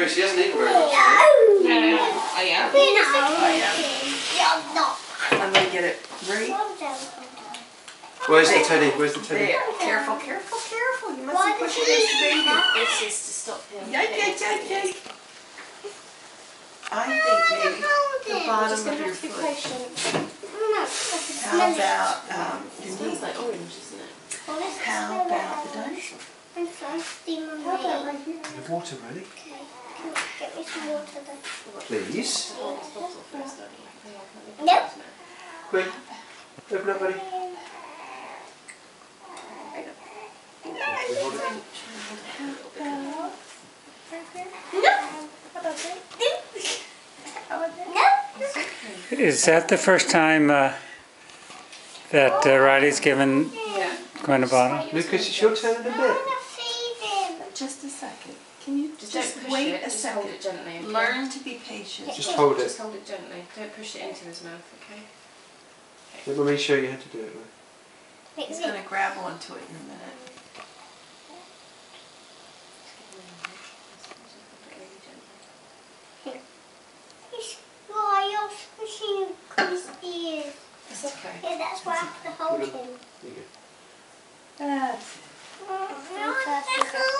Grace, he hasn't eaten very much. I am. You're not. I'm going to get it right Where's the teddy? Where's the teddy? there. Careful, careful, careful. You mustn't push it against the baby. This is to stop him. Yike, yike, yike, yike. I think maybe the bottom of your foot. How about, It smells like orange, isn't it? how about the dinosaur? I'm thirsty, Mummy. How about right here? The water ready? Okay. Can you get me some water then? Please. Nope. Quick. Open up, buddy. Is that the first time that Riley's given Yeah. Gwen a bottle? Lucas, it's your turn in a bit. I want to feed him. Just a second. Can you Just just don't push wait it, a just hold second? it gently. Okay? Learn to be patient. Just hold it. Just hold it gently. Don't push it into his mouth, okay? Let Mummy show you how to do it. Right? He's going to grab onto it in a minute. Why you're pushing his ears? It's okay. Yeah, that's why I have to hold him. There you go. That's it. I'm thirsty.